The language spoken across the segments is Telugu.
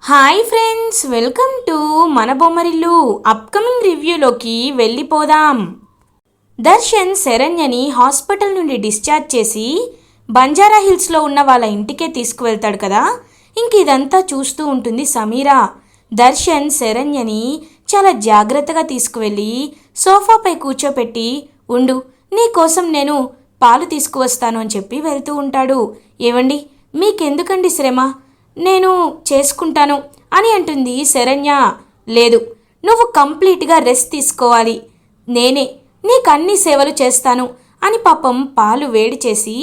హాయ్ ఫ్రెండ్స్, వెల్కమ్ టు మన బొమ్మరిల్లు. అప్కమింగ్ రివ్యూలోకి వెళ్ళిపోదాం. దర్శన్ శరణ్యని హాస్పిటల్ నుండి డిశ్చార్జ్ చేసి బంజారా హిల్స్లో ఉన్న వాళ్ళ ఇంటికే తీసుకువెళ్తాడు కదా. ఇంక ఇదంతా చూస్తూ ఉంటుంది సమీరా. దర్శన్ శరణ్యని చాలా జాగ్రత్తగా తీసుకువెళ్ళి సోఫాపై కూర్చోపెట్టి, ఉండు నీకోసం నేను పాలు తీసుకువస్తాను అని చెప్పి వెళ్తూ ఉంటాడు. ఏవండి, మీకెందుకండి శ్రమ, నేను చేసుకుంటాను అని అంటుంది శరణ్య. లేదు, నువ్వు కంప్లీట్గా రెస్ట్ తీసుకోవాలి, నేనే నీకు అన్ని సేవలు చేస్తాను అని పాపం పాలు వేడి చేసి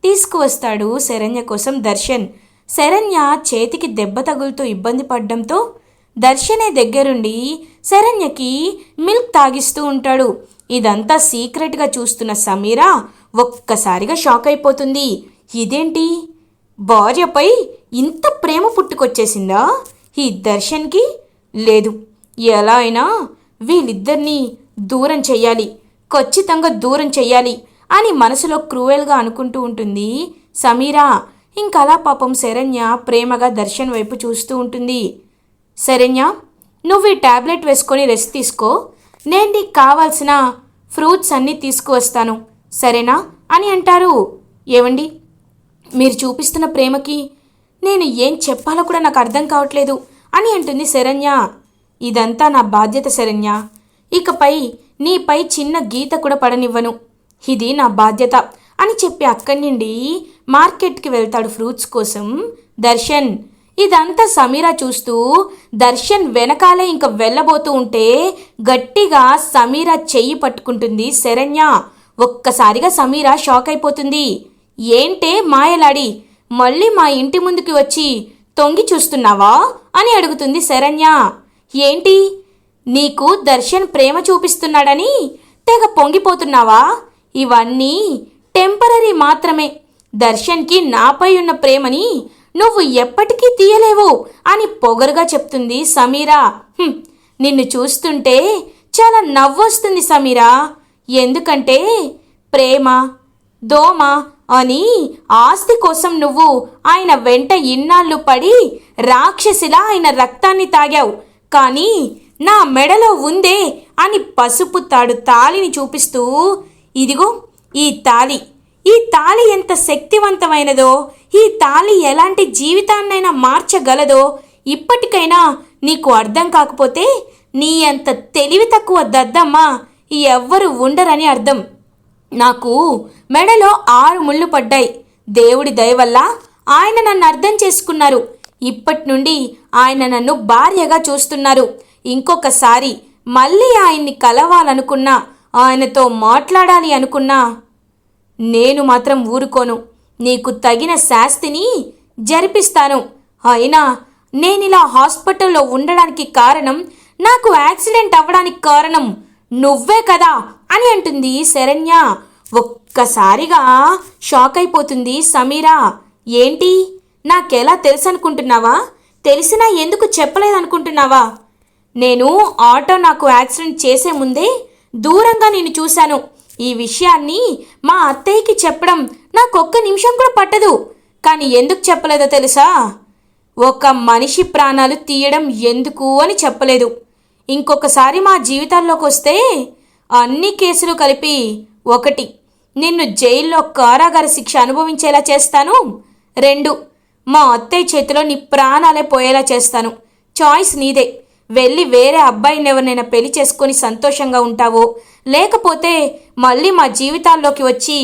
తీసుకువస్తాడు శరణ్య కోసం దర్శన్. శరణ్య చేతికి దెబ్బ తగులుతూ ఇబ్బంది పడడంతో దర్శనే దగ్గరుండి శరణ్యకి మిల్క్ తాగిస్తూ ఉంటాడు. ఇదంతా సీక్రెట్గా చూస్తున్న సమీరా ఒక్కసారిగా షాక్ అయిపోతుంది. ఇదేంటి, భార్యపై ఇంత ప్రేమ పుట్టుకొచ్చేసిందా ఈ దర్శన్కి? లేదు, ఎలా అయినా వీళ్ళిద్దరినీ దూరం చెయ్యాలి, ఖచ్చితంగా దూరం చెయ్యాలి అని మనసులో క్రూయల్గా అనుకుంటూ ఉంటుంది సమీరా. ఇంకలా పాపం శరణ్య ప్రేమగా దర్శన్ వైపు చూస్తూ ఉంటుంది. శరణ్య, నువ్వు ఈ టాబ్లెట్ వేసుకొని రెస్ట్ తీసుకో, నేను నీకు కావాల్సిన ఫ్రూట్స్ అన్నీ తీసుకువస్తాను, సరేనా అని అంటారు. ఏవండి, మీరు చూపిస్తున్న ప్రేమకి నేను ఏం చెప్పాలో కూడా నాకు అర్థం కావట్లేదు అని అంటుంది శరణ్య. ఇదంతా నా బాధ్యత శరణ్య, ఇకపై నీపై చిన్న గీత కూడా పడనివ్వను, ఇది నా బాధ్యత అని చెప్పి అక్కడి నుండి మార్కెట్కి వెళ్తాడు ఫ్రూట్స్ కోసం దర్శన్. ఇదంతా సమీరా చూస్తూ దర్శన్ వెనకాలే ఇంక వెళ్ళబోతూ ఉంటే గట్టిగా సమీరా చెయ్యి పట్టుకుంటుంది శరణ్య. ఒక్కసారిగా సమీరా షాక్ అయిపోతుంది. ఏంటే మాయలాడి, మళ్ళీ మా ఇంటి ముందుకి వచ్చి తొంగి చూస్తున్నావా అని అడుగుతుంది శరణ్య. ఏంటి, నీకు దర్శన్ ప్రేమ చూపిస్తున్నాడని తెగ పొంగిపోతున్నావా? ఇవన్నీ టెంపరరీ మాత్రమే, దర్శన్కి నాపై ఉన్న ప్రేమని నువ్వు ఎప్పటికీ తీయలేవు అని పొగరుగా చెప్తుంది సమీరా. నిన్ను చూస్తుంటే చాలా నవ్వొస్తుంది సమీరా, ఎందుకంటే ప్రేమ దోమ అని ఆస్తి కోసం నువ్వు ఆయన వెంట ఇన్నాళ్ళు పడి రాక్షసిలా ఆయన రక్తాన్ని తాగావు, కానీ నా మెడలో ఉందే అని పసుపు తాళిని చూపిస్తూ, ఇదిగో ఈ తాళి ఎంత శక్తివంతమైనదో, ఈ తాళి ఎలాంటి జీవితాన్నైనా మార్చగలదో ఇప్పటికైనా నీకు అర్థం కాకపోతే నీ అంత తెలివి తక్కువ దద్దమ్మ ఎవ్వరు ఉండరని అర్థం. నాకు మెడలో 6 ముళ్ళు పడ్డాయి, దేవుడి దయ వల్ల ఆయన నన్ను అర్థం చేసుకున్నారు, ఇప్పటి నుండి ఆయన నన్ను భార్యగా చూస్తున్నారు. ఇంకొకసారి మళ్ళీ ఆయన్ని కలవాలనుకున్నా, ఆయనతో మాట్లాడాలి అనుకున్నా నేను మాత్రం ఊరుకోను, నీకు తగిన శాస్తిని జరిపిస్తాను. అయినా నేనిలా హాస్పిటల్లో ఉండడానికి కారణం, నాకు యాక్సిడెంట్ అవ్వడానికి కారణం నువ్వే కదా అని అంటుంది శరణ్య. ఒక్కసారిగా షాక్ అయిపోతుంది సమీరా. ఏంటి, నాకెలా తెలుసు అనుకుంటున్నావా? తెలిసినా ఎందుకు చెప్పలేదనుకుంటున్నావా? నేను ఆటో నాకు యాక్సిడెంట్ చేసే ముందే దూరంగా నేను చూశాను. ఈ విషయాన్ని మా అత్తయ్యకి చెప్పడం నాకు 1 నిమిషం కూడా పట్టదు. కానీ ఎందుకు చెప్పలేదో తెలుసా? ఒక మనిషి ప్రాణాలు తీయడం ఎందుకు అని చెప్పలేదు. ఇంకొకసారి మా జీవితాల్లోకి వస్తే అన్ని కేసులు కలిపి 1, నిన్ను జైల్లో కారాగార శిక్ష అనుభవించేలా చేస్తాను, 2, మా అత్తయ్య చేతిలో నీ ప్రాణాలే పోయేలా చేస్తాను. చాయిస్ నీదే. వెళ్ళి వేరే అబ్బాయిని ఎవరినైనా పెళ్లి చేసుకొని సంతోషంగా ఉంటావో, లేకపోతే మళ్ళీ మా జీవితాల్లోకి వచ్చి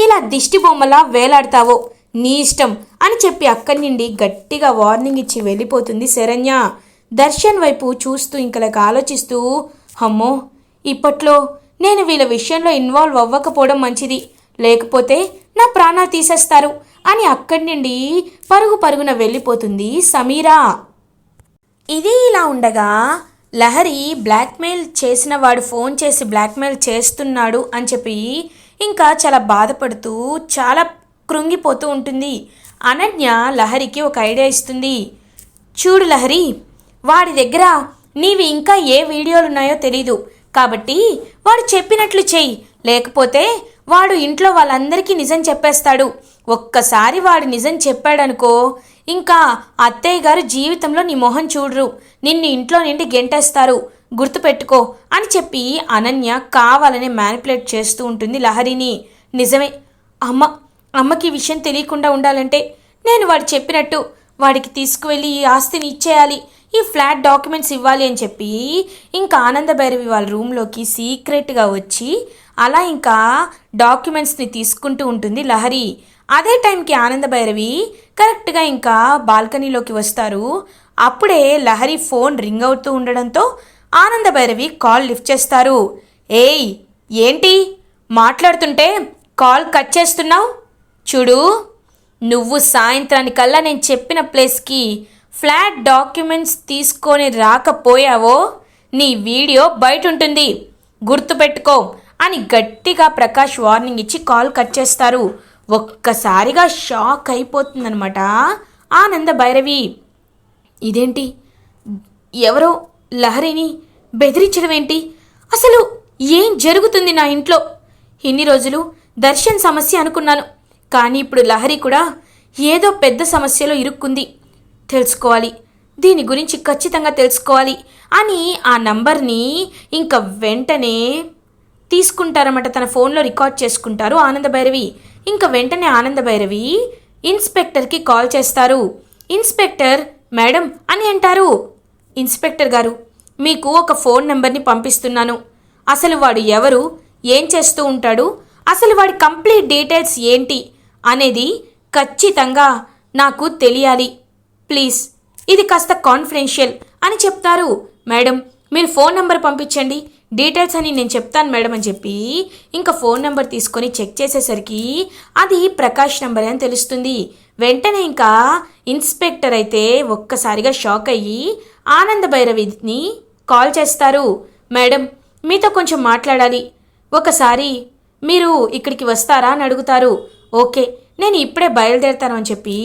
ఇలా దిష్టి బొమ్మలా వేలాడతావో, నీ ఇష్టం అని చెప్పి అక్కడి నుండి గట్టిగా వార్నింగ్ ఇచ్చి వెళ్ళిపోతుంది శరణ్య. దర్శన్ వైపు చూస్తూ ఇంకలాగా ఆలోచిస్తూ, అమ్మో, ఇప్పట్లో నేను వీళ్ళ విషయంలో ఇన్వాల్వ్ అవ్వకపోవడం మంచిది, లేకపోతే నా ప్రాణాలు తీసేస్తారు అని అక్కడి నుండి పరుగున వెళ్ళిపోతుంది సమీరా. ఇది ఇలా ఉండగా లహరి బ్లాక్మెయిల్ చేసిన వాడు ఫోన్ చేసి బ్లాక్మెయిల్ చేస్తున్నాడు అని చెప్పి ఇంకా చాలా బాధపడుతూ చాలా కృంగిపోతూ ఉంటుంది. అనన్య లహరికి ఒక ఐడియా ఇస్తుంది. చూడు లహరి, వాడి దగ్గర నీవి ఇంకా ఏ వీడియోలు ఉన్నాయో తెలీదు, కాబట్టి వాడు చెప్పినట్లు చెయ్యి, లేకపోతే వాడు ఇంట్లో వాళ్ళందరికీ నిజం చెప్పేస్తాడు. ఒక్కసారి వాడు నిజం చెప్పాడనుకో, ఇంకా అత్తయ్య గారు జీవితంలో నీ మొహం చూడరు, నిన్ను ఇంట్లో నుండి గెంటేస్తారు, గుర్తుపెట్టుకో అని చెప్పి అనన్య కావాలనే మ్యానిపులేట్ చేస్తూ ఉంటుంది లహరిని. నిజమే, అమ్మకి ఈ విషయం తెలియకుండా ఉండాలంటే నేను వాడు చెప్పినట్టు వాడికి తీసుకువెళ్ళి ఈ ఆస్తిని ఇచ్చేయాలి, ఈ ఫ్లాట్ డాక్యుమెంట్స్ ఇవ్వాలి అని చెప్పి ఇంకా ఆనందభైరవి వాళ్ళ రూమ్లోకి సీక్రెట్గా వచ్చి అలా ఇంకా డాక్యుమెంట్స్ని తీసుకుంటూ ఉంటుంది లహరి. అదే టైంకి ఆనందభైరవి కరెక్ట్గా ఇంకా బాల్కనీలోకి వస్తారు. అప్పుడే లహరి ఫోన్ రింగ్ అవుతూ ఉండడంతో ఆనందభైరవి కాల్ లిఫ్ట్ చేస్తారు. ఏయ్, ఏంటి మాట్లాడుతుంటే కాల్ కట్ చేస్తున్నావు? చూడు, నువ్వు సాయంత్రానికల్లా నేను చెప్పిన ప్లేస్కి ఫ్లాట్ డాక్యుమెంట్స్ తీసుకొని రాకపోయావో నీ వీడియో బయట ఉంటుంది, గుర్తుపెట్టుకో అని గట్టిగా ప్రకాష్ వార్నింగ్ ఇచ్చి కాల్ కట్ చేస్తారు. ఒక్కసారిగా షాక్ అయిపోతుందనమాట ఆనందభైరవి. ఇదేంటి, ఎవరో లహరిని బెదిరించడం ఏంటి? అసలు ఏం జరుగుతుంది నా ఇంట్లో? ఇన్ని రోజులు దర్శన్ సమస్య అనుకున్నాను, కానీ ఇప్పుడు లహరి కూడా ఏదో పెద్ద సమస్యలో ఇరుక్కుంది. తెలుసుకోవాలి, దీని గురించి ఖచ్చితంగా తెలుసుకోవాలి అని ఆ నంబర్ని ఇంకా వెంటనే తీసుకుంటారన్నమాట. తన ఫోన్లో రికార్డ్ చేసుకుంటారు ఆనందభైరవి. ఇంకా వెంటనే ఆనందభైరవి ఇన్స్పెక్టర్కి కాల్ చేస్తారు. ఇన్స్పెక్టర్ మేడం అని అంటారు. ఇన్స్పెక్టర్ గారు, మీకు ఒక ఫోన్ నెంబర్ని పంపిస్తున్నాను. అసలు వాడు ఎవరు, ఏం చేస్తూ ఉంటాడు, అసలు వాడి కంప్లీట్ డీటెయిల్స్ ఏంటి అనేది ఖచ్చితంగా నాకు తెలియాలి. ప్లీజ్ ఇది కాస్త కాన్ఫిడెన్షియల్ అని చెప్తారు. మేడం, మీరు ఫోన్ నెంబర్ పంపించండి, డీటెయిల్స్ అని నేను చెప్తాను మేడం అని చెప్పి ఇంకా ఫోన్ నెంబర్ తీసుకొని చెక్ చేసేసరికి అది ప్రకాష్ నెంబర్ అని తెలుస్తుంది. వెంటనే ఇంకా ఇన్స్పెక్టర్ అయితే ఒక్కసారిగా షాక్ అయ్యి ఆనందభైరవిని కాల్ చేస్తారు. మేడం, మీతో కొంచెం మాట్లాడాలి, ఒకసారి మీరు ఇక్కడికి వస్తారా అని అడుగుతారు. ఓకే, నేను ఇప్పుడే బయలుదేరుతాను అని చెప్పి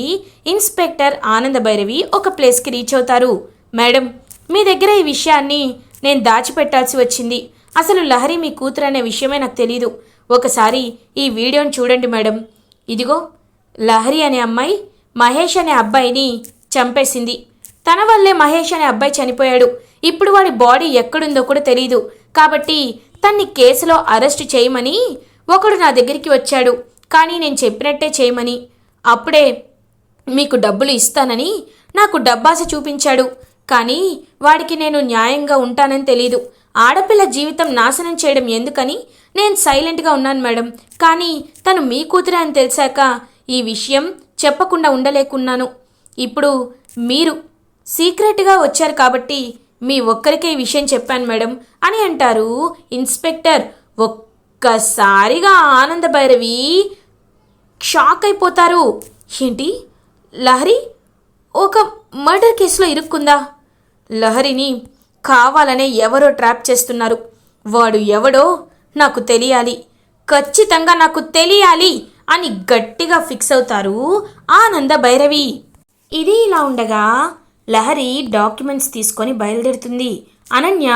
ఇన్స్పెక్టర్ ఆనందభైరవి ఒక ప్లేస్కి రీచ్ అవుతారు. మేడం, మీ దగ్గర ఈ విషయాన్ని నేను దాచిపెట్టాల్సి వచ్చింది. అసలు లహరి మీ కూతురు అనే విషయమే నాకు తెలీదు. ఒకసారి ఈ వీడియోని చూడండి మేడం. ఇదిగో, లహరి అనే అమ్మాయి మహేష్ అనే అబ్బాయిని చంపేసింది. తన వల్లే మహేష్ అనే అబ్బాయి చనిపోయాడు. ఇప్పుడు వాడి బాడీ ఎక్కడుందో కూడా తెలీదు. కాబట్టి తన్ని కేసులో అరెస్ట్ చేయమని ఒకడు నా దగ్గరికి వచ్చాడు, కానీ నేను చెప్పినట్టే చేయమని. అప్పుడే మీకు డబ్బులు ఇస్తానని నాకు డబ్బాస చూపించాడు. కానీ వాడికి నేను న్యాయంగా ఉంటానని తెలీదు. ఆడపిల్ల జీవితం నాశనం చేయడం ఎందుకని నేను సైలెంట్గా ఉన్నాను మేడం. కానీ తను మీ కూతురే అని తెలిసాక ఈ విషయం చెప్పకుండా ఉండలేకున్నాను. ఇప్పుడు మీరు సీక్రెట్గా వచ్చారు కాబట్టి మీ ఒక్కరికే ఈ విషయం చెప్పాను మేడం అని అంటారు ఇన్స్పెక్టర్. ఒక్కసారిగా ఆనందభైరవి షాక్ అయిపోతారు. ఏంటి, లహరి ఒక మర్డర్ కేసులో ఇరుక్కుందా? లహరిని కావాలనే ఎవరో ట్రాప్ చేస్తున్నారు. వాడు ఎవడో నాకు తెలియాలి, ఖచ్చితంగా నాకు తెలియాలి అని గట్టిగా ఫిక్స్ అవుతారు ఆనందభైరవి. ఇది ఇలా ఉండగా లహరి డాక్యుమెంట్స్ తీసుకొని బయలుదేరుతుంది. అనన్య,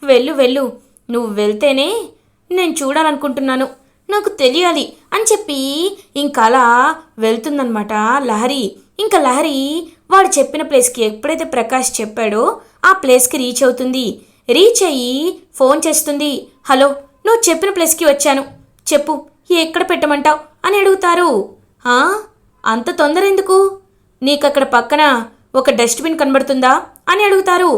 వెళ్ళు, నువ్వు వెళ్తేనే నేను చూడాలనుకుంటున్నాను, నాకు తెలియాలి అని చెప్పి ఇంకా అలా వెళ్తుందనమాట లహరి. ఇంకా లహరి వాడు చెప్పిన ప్లేస్కి ఎప్పుడైతే ప్రకాష్ చెప్పాడో ఆ ప్లేస్కి రీచ్ అవుతుంది. రీచ్ అయ్యి ఫోన్ చేస్తుంది. హలో, నువ్వు చెప్పిన ప్లేస్కి వచ్చాను, చెప్పు ఎక్కడ పెట్టమంటావు అని అడుగుతారు. అంత తొందర ఎందుకు, నీకు అక్కడ పక్కన ఒక డస్ట్బిన్ కనబడుతుందా అని అడుగుతారు.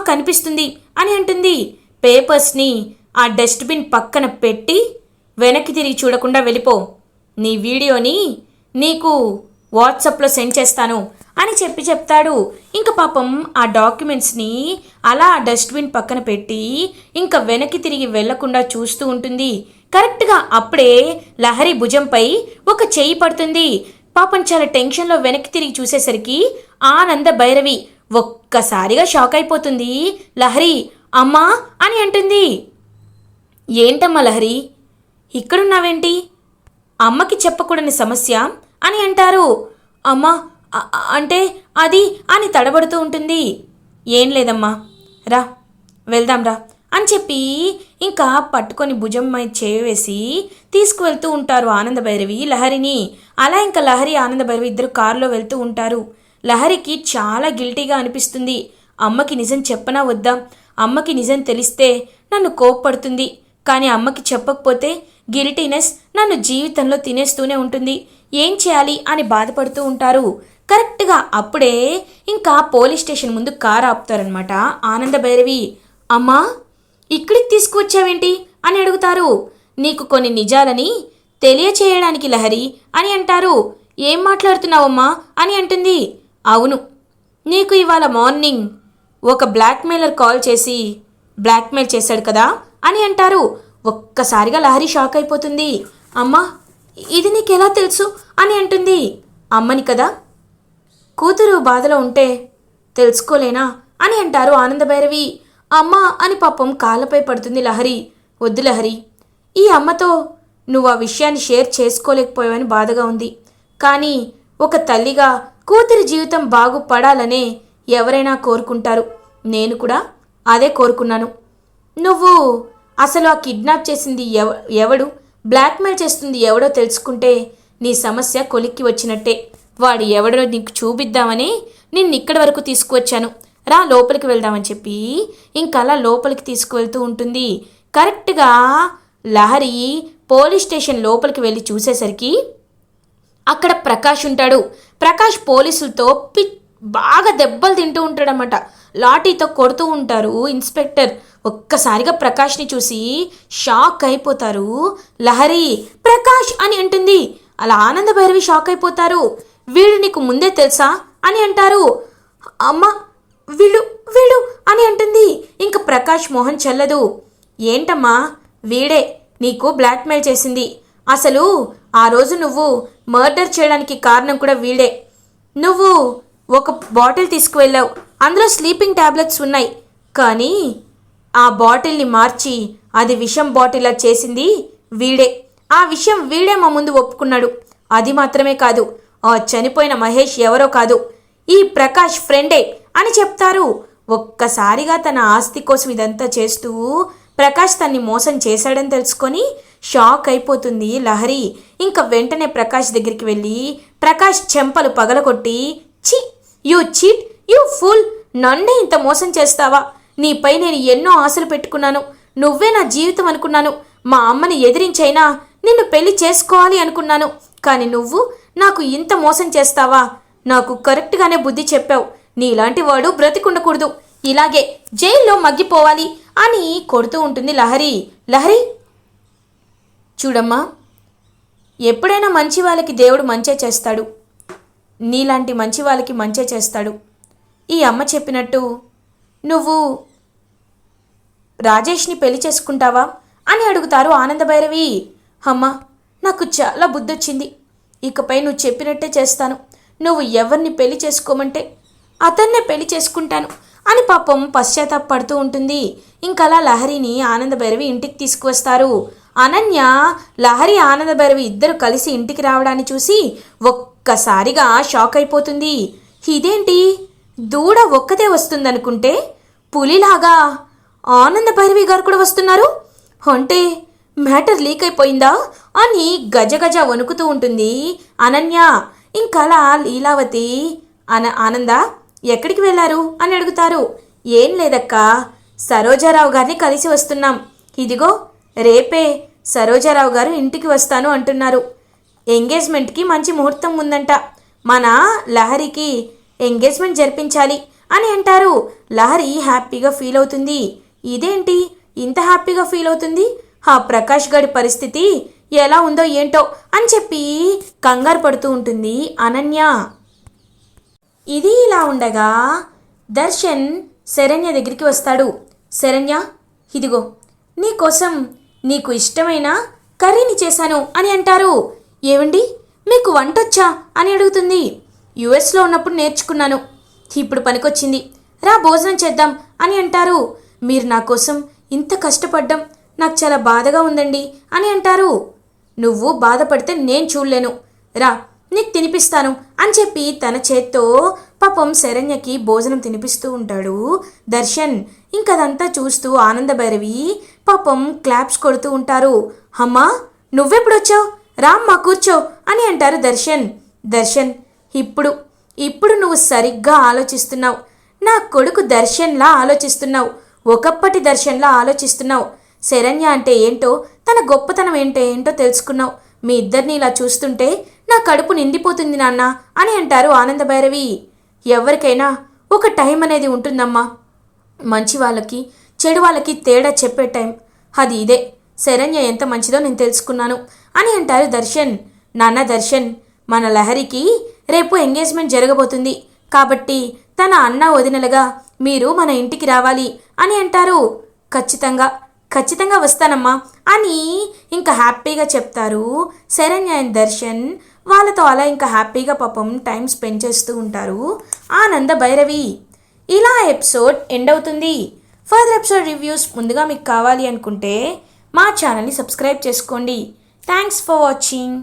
కనిపిస్తుంది అని అంటుంది. పేపర్స్ని ఆ డస్ట్బిన్ పక్కన పెట్టి వెనక్కి తిరిగి చూడకుండా వెళ్ళిపో. నీ వీడియోని నీకు వాట్సాప్లో సెండ్ చేస్తాను అని చెప్తాడు. ఇంకా పాపం ఆ డాక్యుమెంట్స్ని అలా ఆ డస్ట్బిన్ పక్కన పెట్టి ఇంకా వెనక్కి తిరిగి వెళ్లకుండా చూస్తూ ఉంటుంది. కరెక్ట్గా అప్పుడే లహరి భుజంపై ఒక చెయ్యి పడుతుంది. పాపం చాలా టెన్షన్లో వెనక్కి తిరిగి చూసేసరికి ఆనందభైరవి ఒక్కసారిగా షాక్ అయిపోతుంది. లహరి, అమ్మా అని అంటుంది. ఏంటమ్మా లహరి, ఇక్కడున్నావేంటి? అమ్మకి చెప్పకూడని సమస్య అని అంటారు. అమ్మా, అంటే అది అని తడబడుతూ ఉంటుంది. ఏం లేదమ్మా, రా వెళ్దాం రా అని చెప్పి ఇంకా పట్టుకొని భుజం మీద చేవేసి తీసుకువెళ్తూ ఉంటారు ఆనందభైరవి లహరిని. అలా ఇంకా లహరి ఆనందభైరవి ఇద్దరు కారులో వెళ్తూ ఉంటారు. లహరికి చాలా గిల్టీగా అనిపిస్తుంది. అమ్మకి నిజం చెప్పనా వద్దా? అమ్మకి నిజం తెలిస్తే నన్ను కోప్పడుతుంది, కానీ అమ్మకి చెప్పకపోతే గిల్టీనెస్ నన్ను జీవితంలో తినేస్తూనే ఉంటుంది. ఏం చేయాలి అని బాధపడుతూ ఉంటారు. కరెక్ట్గా అప్పుడే ఇంకా పోలీస్ స్టేషన్ ముందు కారు ఆపుతారనమాట ఆనందభైరవి. అమ్మా, ఇక్కడికి తీసుకువచ్చావేంటి అని అడుగుతారు. నీకు కొన్ని నిజాలని తెలియచేయడానికి లహరి అని అంటారు. ఏం మాట్లాడుతున్నావమ్మా అని అంటుంది. అవును, నీకు ఇవాళ మార్నింగ్ ఒక బ్లాక్మెయిలర్ కాల్ చేసి బ్లాక్మెయిల్ చేశాడు కదా అని అంటారు. ఒక్కసారిగా లహరి షాక్ అయిపోతుంది. అమ్మా, ఇది నీకెలా తెలుసు అని అంటుంది. అమ్మని కదా, కూతురు బాధలో ఉంటే తెలుసుకోలేనా అని అంటారు ఆనందభైరవి. అమ్మా అని పాపం కాళ్ళపై పడుతుంది లహరి. వద్దు లహరి, ఈ అమ్మతో నువ్వు ఆ విషయాన్ని షేర్ చేసుకోలేకపోయావని బాధగా ఉంది. కానీ ఒక తల్లిగా కూతురి జీవితం బాగుపడాలనే ఎవరైనా కోరుకుంటారు. నేను కూడా అదే కోరుకున్నాను. నువ్వు అసలు ఆ కిడ్నాప్ చేసింది ఎవడు, బ్లాక్మెయిల్ చేస్తుంది ఎవడో తెలుసుకుంటే నీ సమస్య కొలిక్కి వచ్చినట్టే. వాడు ఎవడో నీకు చూపిద్దామని నిన్నిక్కడి వరకు తీసుకువచ్చాను. రా లోపలికి వెళ్దామని చెప్పి ఇంకలా లోపలికి తీసుకువెళ్తూ ఉంటుంది. కరెక్ట్గా లహరి పోలీస్ స్టేషన్ లోపలికి వెళ్ళి చూసేసరికి అక్కడ ప్రకాష్ ఉంటాడు. ప్రకాష్ పోలీసులతో బాగా దెబ్బలు తింటూ ఉంటాడనమాట. లాఠీతో కొడుతూ ఉంటారు ఇన్స్పెక్టర్. ఒక్కసారిగా ప్రకాష్ని చూసి షాక్ అయిపోతారు లహరి. ప్రకాష్ అని అంటుంది. అలా ఆనందభైరవి షాక్ అయిపోతారు. వీడు నీకు ముందే తెలుసా అని అంటారు. అమ్మ, వీడు వీడు అని అంటుంది. ఇంక ప్రకాష్ మోహన్ చెల్లదు. ఏంటమ్మా, వీడే నీకు బ్లాక్మెయిల్ చేసింది. అసలు ఆ రోజు నువ్వు మర్డర్ చేయడానికి కారణం కూడా వీడే. నువ్వు ఒక బాటిల్ తీసుకువెళ్ళావు, అందులో స్లీపింగ్ టాబ్లెట్స్ ఉన్నాయి. కానీ ఆ బాటిల్ని మార్చి అది విషం బాటిల్లా చేసింది వీడే. ఆ విషయం వీడే మా ముందు ఒప్పుకున్నాడు. అది మాత్రమే కాదు, ఆ చనిపోయిన మహేష్ ఎవరో కాదు, ఈ ప్రకాష్ ఫ్రెండే అని చెప్తారు. ఒక్కసారిగా తన ఆస్తి కోసం ఇదంతా చేస్తూ ప్రకాష్ తన్ని మోసం చేశాడని తెలుసుకొని షాక్ అయిపోతుంది లహరి. ఇంకా వెంటనే ప్రకాష్ దగ్గరికి వెళ్ళి ప్రకాష్ చెంపలు పగలగొట్టి, ఛీ, యూ చీట్, యూ ఫూల్, నన్నే ఇంత మోసం చేస్తావా? నీపై నేను ఎన్నో ఆశలు పెట్టుకున్నాను. నువ్వే నా జీవితం అనుకున్నాను. మా అమ్మని ఎదిరించైనా నిన్ను పెళ్లి చేసుకోవాలి అనుకున్నాను. కానీ నువ్వు నాకు ఇంత మోసం చేస్తావా? నాకు కరెక్ట్గానే బుద్ధి చెప్పావు. నీలాంటి వాడు బ్రతికుండకూడదు, ఇలాగే జైల్లో మగ్గిపోవాలి అని కొడుతూ ఉంటుంది లహరి. లహరి, చూడమ్మా, ఎప్పుడైనా మంచి వాళ్ళకి దేవుడు మంచే చేస్తాడు. నీలాంటి మంచి వాళ్ళకి మంచే చేస్తాడు. ఈ అమ్మ చెప్పినట్టు నువ్వు రాజేష్ని పెళ్లి చేసుకుంటావా అని అడుగుతారు ఆనందభైరవి. అమ్మ, నాకు చాలా బుద్ధొచ్చింది. ఇకపై నువ్వు చెప్పినట్టే చేస్తాను. నువ్వు ఎవరిని పెళ్లి చేసుకోమంటే అతన్నే పెళ్లి చేసుకుంటాను అని పాపం పశ్చాత్తాపడుతూ ఉంటుంది. ఇంకలా లహరిని ఆనందభైరవి ఇంటికి తీసుకువస్తారు. అనన్య, లహరి, ఆనందభైరవి ఇద్దరు కలిసి ఇంటికి రావడాన్ని చూసి ఒక్కసారిగా షాక్ అయిపోతుంది. ఇదేంటి, దూడ ఒక్కతే వస్తుందనుకుంటే పులిలాగా ఆనందభైరవి గారు కూడా వస్తున్నారు అంటే మ్యాటర్ లీక్ అయిపోయిందా అని గజగజ వణుకుతూ ఉంటుంది అనన్య. ఇంకలా లీలావతి, ఆనంద ఎక్కడికి వెళ్ళారు అని అడుగుతారు. ఏం లేదక్క, సరోజారావు గారిని కలిసి వస్తున్నాం. ఇదిగో రేపే సరోజారావు గారు ఇంటికి వస్తాను అంటున్నారు. ఎంగేజ్మెంట్కి మంచి ముహూర్తం ఉందంట. మన లహరికి ఎంగేజ్మెంట్ జరిపించాలి అని అంటారు. లహరి హ్యాపీగా ఫీల్ అవుతుంది. ఇదేంటి ఇంత హ్యాపీగా ఫీల్ అవుతుంది? ఆ ప్రకాష్ గారి పరిస్థితి ఎలా ఉందో ఏంటో అని చెప్పి కంగారు పడుతూ ఉంటుంది అనన్య. ఇది ఇలా ఉండగా దర్శన్ శరణ్య దగ్గరికి వస్తాడు. శరణ్య, ఇదిగో నీకోసం నీకు ఇష్టమైన కర్రీని చేశాను అని అంటారు. ఏవండి, మీకు వంటొచ్చా అని అడుగుతుంది. యుఎస్లో ఉన్నప్పుడు నేర్చుకున్నాను, ఇప్పుడు పనికొచ్చింది, రా భోజనం చేద్దాం అని అంటారు. మీరు నా కోసం ఇంత కష్టపడ్డం నాకు చాలా బాధగా ఉందండి అని అంటారు. నువ్వు బాధపడితే నేను చూడలేను, రా నీకు తినిపిస్తాను అని చెప్పి తన చేత్తో పాపం శరణ్యకి భోజనం తినిపిస్తూ ఉంటాడు దర్శన్. ఇంకదంతా చూస్తూ ఆనంద భైరవి పాపం క్లాప్స్ కొడుతూ ఉంటారు. అమ్మా నువ్వెప్పుడొచ్చావు, రామ్మా కూర్చో అని అంటారు దర్శన్. దర్శన్ ఇప్పుడు నువ్వు సరిగ్గా ఆలోచిస్తున్నావు. నా కొడుకు దర్శన్లా ఆలోచిస్తున్నావు, ఒకప్పటి దర్శన్లా ఆలోచిస్తున్నావు. శరణ్య అంటే ఏంటో, తన గొప్పతనం ఏంటో తెలుసుకున్నావు. మీ ఇద్దరిని ఇలా చూస్తుంటే నా కడుపు నిండిపోతుంది నాన్న అని అంటారు ఆనంద భైరవి. ఎవరికైనా ఒక టైం అనేది ఉంటుందమ్మా, మంచి వాళ్ళకి చెడు వాళ్ళకి తేడా చెప్పే టైం, అది ఇదే. శరణ్య ఎంత మంచిదో నేను తెలుసుకున్నాను అని అంటారు దర్శన్. నాన్న దర్శన్, మన లహరికి రేపు ఎంగేజ్మెంట్ జరగబోతుంది కాబట్టి తన అన్న వదినలుగా మీరు మన ఇంటికి రావాలి అని అంటారు. ఖచ్చితంగా వస్తానమ్మా అని ఇంకా హ్యాపీగా చెప్తారు శరణ్య అండ్ దర్శన్. వాళ్ళతో అలా ఇంకా హ్యాపీగా పాపం టైం స్పెండ్ చేస్తూ ఉంటారు ఆనంద భైరవి. ఇలా ఎపిసోడ్ ఎండ్ అవుతుంది. ఫర్దర్ ఎపిసోడ్ రివ్యూస్ ముందుగా మీకు కావాలి అనుకుంటే మా ఛానల్ని సబ్స్క్రైబ్ చేసుకోండి. Thanks for watching.